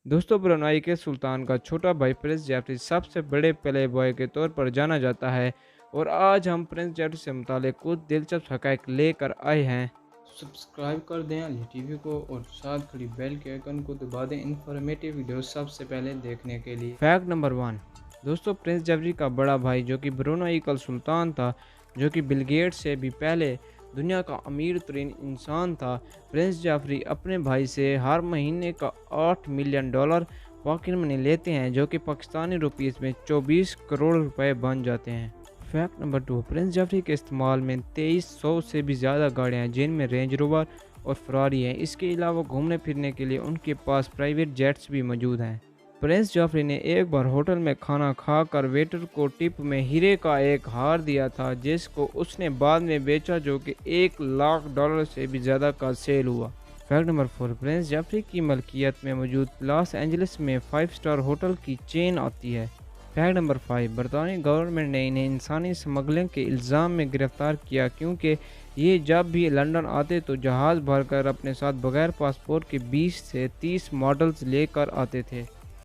दोस्तों, ब्रुनाई के सुल्तान का छोटा भाई प्रिंस जेफरी सबसे बड़े प्ले बॉय के तौर पर जाना जाता है और आज हम प्रिंस जेफरी से मुतालिक कुछ दिलचस्प हक़ाइक़ लेकर आए हैं। सब्सक्राइब कर दें अली टीवी को और साथ खड़ी बेल के आइकन को दबा दें इन्फॉर्मेटिव वीडियो सबसे पहले देखने के लिए। Fact number 1। दोस्तों, प्रिंस जेफरी का बड़ा भाई जो कि ब्रुनाई का सुल्तान था, जो कि बिल गेट्स से भी पहले दुनिया का अमीर तरीन इंसान था, प्रिंस जेफरी अपने भाई से हर महीने का $8 मिलियन पॉकेट मनी लेते हैं, जो कि पाकिस्तानी रुपीस में 24 करोड़ रुपए बन जाते हैं। Fact number 2। प्रिंस जेफरी के इस्तेमाल में 2300 से भी ज़्यादा गाड़ियाँ हैं, जिनमें रेंज रोवर और फरारी हैं। इसके अलावा घूमने फिरने के लिए उनके पास प्राइवेट जेट्स भी मौजूद हैं। प्रिंस जेफरी ने एक बार होटल में खाना खाकर वेटर को टिप में हीरे का एक हार दिया था, जिसको उसने बाद में बेचा, जो कि $1,00,000 से भी ज़्यादा का सेल हुआ। Fact number 4। प्रिंस जेफरी की मलकियत में मौजूद लॉस एंजलिस में 5 स्टार होटल की चेन आती है। Fact number 5। बरतानी गवर्नमेंट ने इन्हें इंसानी स्मगलिंग के इल्ज़ाम में गिरफ़्तार किया, क्योंकि ये जब भी लंदन आते तो जहाज़ भरकर अपने साथ बगैर पासपोर्ट के 20 से 30 मॉडल्स लेकर आते थे।